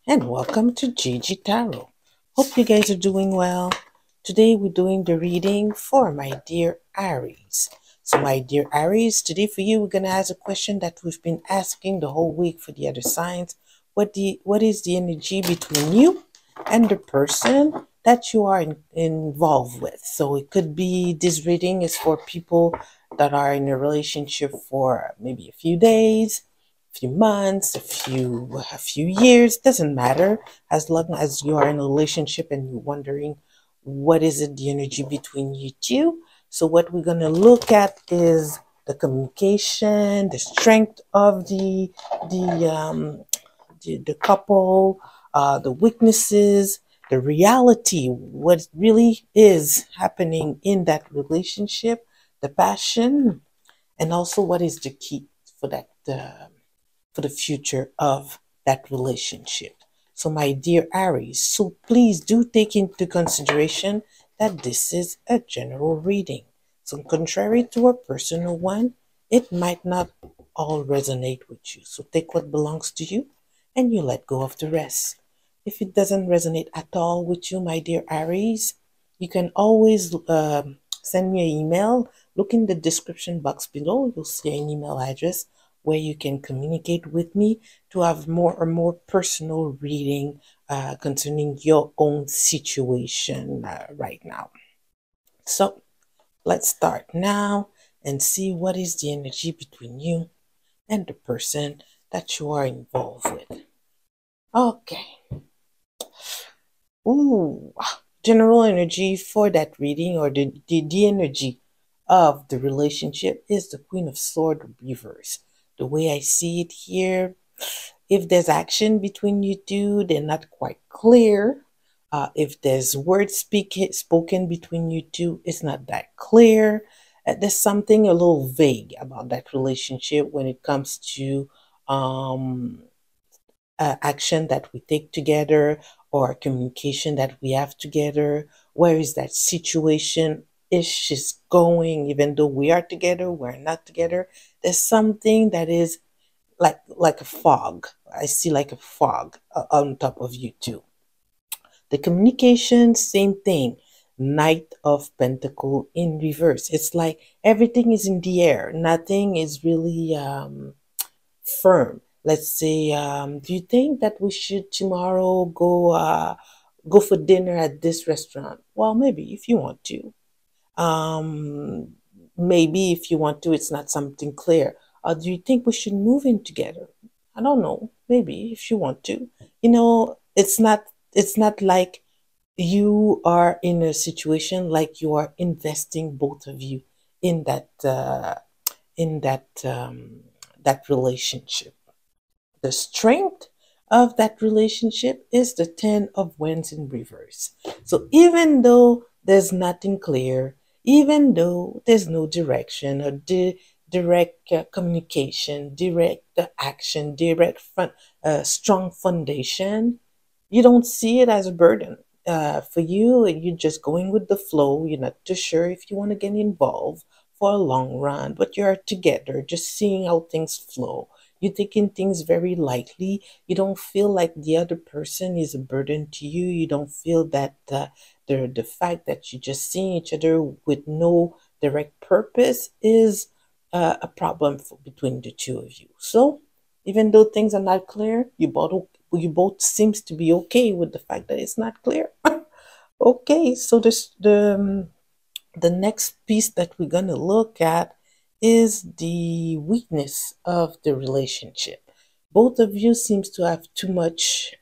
and welcome to Gigi Tarot. Hope you guys are doing well. Today we're doing the reading for my dear Aries. So my dear Aries, today for you we're going to ask a question that we've been asking the whole week for the other signs. What is the energy between you and the person that you are involved with? So it could be, this reading is for people that are in a relationship for maybe a few days, few months, a few years, doesn't matter, as long as you are in a relationship and you're wondering what is it, the energy between you two. So what we're going to look at is the communication, the strength of the couple, the weaknesses, the reality, what really is happening in that relationship, the passion, and also what is the key for that for the future of that relationship. So, my dear Aries, so please do take into consideration that this is a general reading. So, contrary to a personal one, it might not all resonate with you. So, take what belongs to you and you let go of the rest. If it doesn't resonate at all with you, my dear Aries, you can always send me an email. Look in the description box below. You'll see an email address where you can communicate with me to have more personal reading concerning your own situation right now. So let's start now and see what is the energy between you and the person that you are involved with. Okay. Ooh, general energy for that reading, or the energy of the relationship, is the Queen of Swords reverse. The way I see it here, if there's action between you two, they're not quite clear. If there's spoken between you two, it's not that clear. There's something a little vague about that relationship when it comes to um, action that we take together or communication that we have together. Where is that situation? Is she's going, even though we are together, we're not together? There's something that is like a fog. I see like a fog on top of you two. The communication, same thing. Knight of Pentacle in reverse. It's like everything is in the air. Nothing is really firm. Let's say, do you think that we should tomorrow go for dinner at this restaurant? Well, maybe if you want to. Um, Maybe if you want to, it's not something clear. Do you think we should move in together? I don't know. Maybe if you want to. It's not like you are in a situation like you are investing both of you in that relationship. The strength of that relationship is the 10 of Wands in reverse. So even though there's nothing clear, even though there's no direction or direct communication, direct action, strong foundation, you don't see it as a burden. For you, you're just going with the flow. You're not too sure if you want to get involved for a long run, but you're together, just seeing how things flow. You're taking things very lightly. You don't feel like the other person is a burden to you. You don't feel that the fact that you're just seeing each other with no direct purpose is a problem between the two of you. So even though things are not clear, you both seems to be okay with the fact that it's not clear. Okay, so the next piece that we're going to look at is the weakness of the relationship. Both of you seems to have too much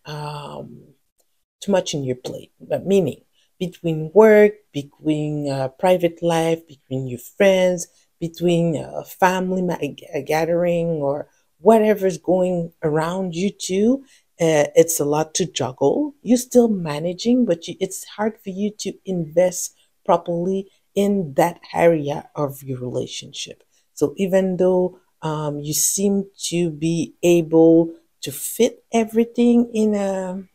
in your plate, meaning between work, between private life, between your friends, between family gathering, or whatever's going around you two. It's a lot to juggle. You're still managing, but it's hard for you to invest properly in that area of your relationship. So even though you seem to be able to fit everything in a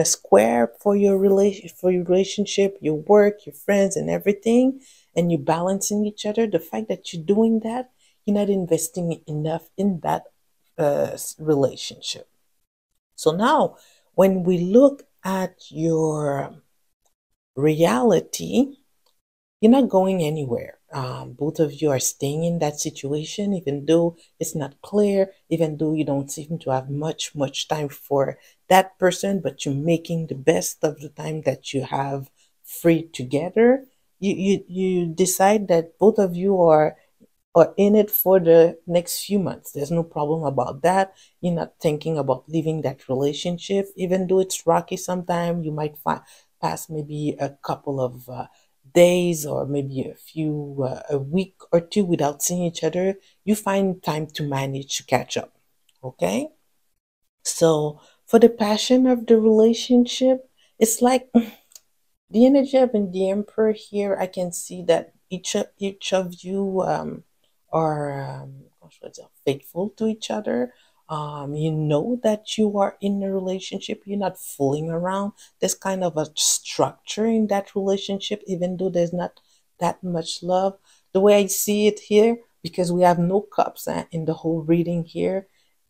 square for your relationship, your work, your friends, and everything, and you're balancing each other, the fact that you're doing that, you're not investing enough in that relationship. So now, when we look at your reality, you're not going anywhere. Both of you are staying in that situation, even though it's not clear, even though you don't seem to have much time for that person, but you're making the best of the time that you have free together. You decide that both of you are in it for the next few months. There's no problem about that. You're not thinking about leaving that relationship, even though it's rocky sometimes. You might pass maybe a couple of days or maybe a week or two without seeing each other. You find time to manage to catch up. Okay? So, for the passion of the relationship, it's like the energy of the emperor here. I can see that each of you are gosh, what's it, faithful to each other. You know that you are in a relationship. You're not fooling around. There's kind of a structure in that relationship, even though there's not that much love. The way I see it here, because we have no cups in the whole reading here,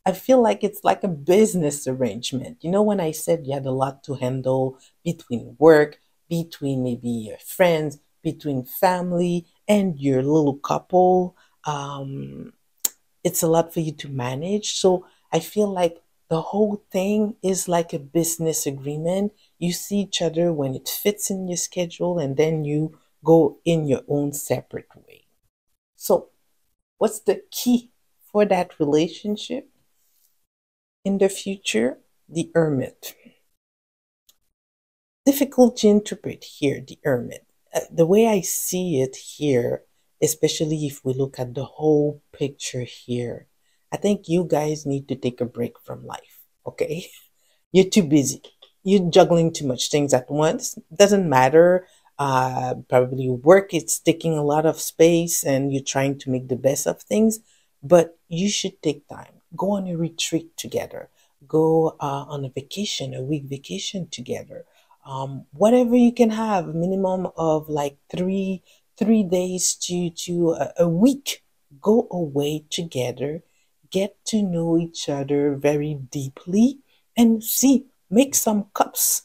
I feel like it's like a business arrangement. You know, when I said you had a lot to handle between work, between maybe your friends, between family and your little couple. It's a lot for you to manage. So I feel like the whole thing is like a business agreement. You see each other when it fits in your schedule, and then you go in your own separate way. So, what's the key for that relationship in the future? The hermit. Difficult to interpret here, the hermit. The way I see it here, especially if we look at the whole picture here, I think you guys need to take a break from life, okay? You're too busy. You're juggling too much things at once. Doesn't matter. Probably work is taking a lot of space and you're trying to make the best of things, but you should take time. Go on a retreat together. Go on a vacation, a week vacation together. Whatever you can have, minimum of like three days to a week. Go away together, get to know each other very deeply, and see, make some cups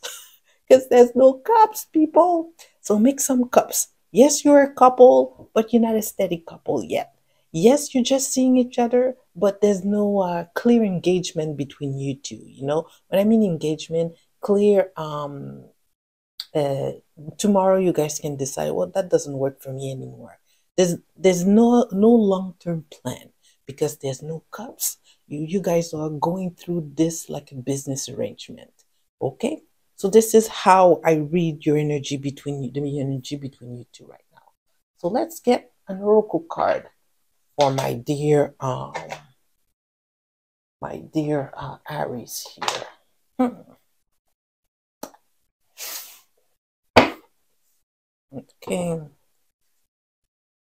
because there's no cups, people. So make some cups. Yes, you're a couple, but you're not a steady couple yet. Yes, you're just seeing each other, but there's no clear engagement between you two. You know, when I mean engagement, clear uh, tomorrow you guys can decide, well, that doesn't work for me anymore. There's no long-term plan because there's no cups. You guys are going through this like a business arrangement. Okay? So this is how I read your energy between you, the energy between you two right now. So let's get an oracle card for my dear Aries here. Okay.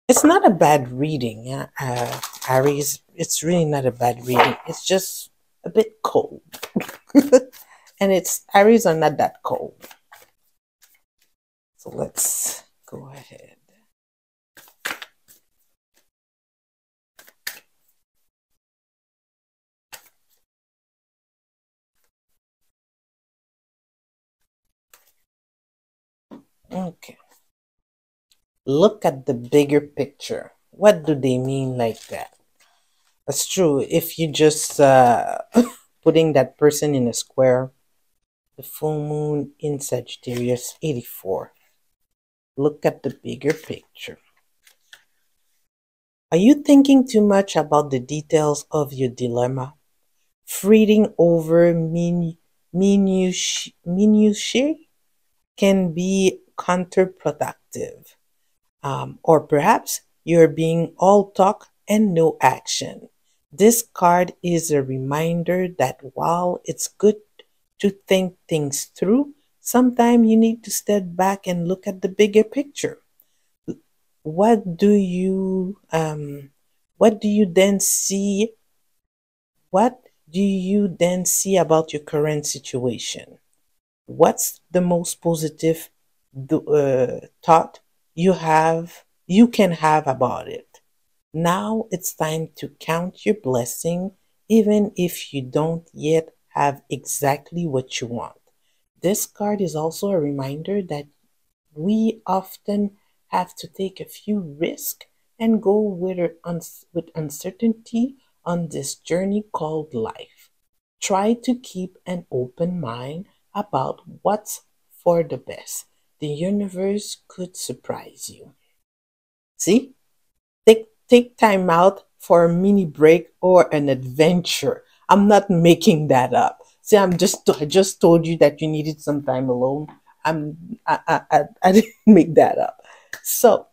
It's not a bad reading, yeah, Aries. It's really not a bad reading. It's just a bit cold. And it's Aries are not that cold. So let's go ahead. Okay. Look at the bigger picture. What do they mean like that? That's true. If you just putting that person in a square, the full moon in Sagittarius 84. Look at the bigger picture. Are you thinking too much about the details of your dilemma? Fretting over minutiae can be counterproductive. Or perhaps you're being all talk and no action. This card is a reminder that while it's good to think things through, sometimes you need to step back and look at the bigger picture. What do you what do you then see what do you then see about your current situation? What's the most positive thought you can have about it? Now it's time to count your blessing, even if you don't yet have exactly what you want. This card is also a reminder that we often have to take a few risks and go with uncertainty on this journey called life. Try to keep an open mind about what's for the best. The universe could surprise you. See? Take time out for a mini break or an adventure. I'm not making that up. See, I just told you that you needed some time alone. I didn't make that up. So,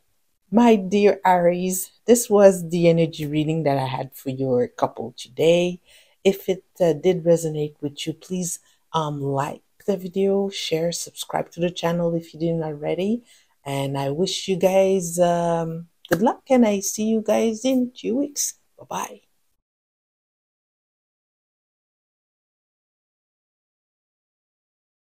my dear Aries, this was the energy reading that I had for your couple today. If it did resonate with you, please like the video, share, subscribe to the channel if you didn't already. And I wish you guys good luck, and I see you guys in 2 weeks. Bye bye.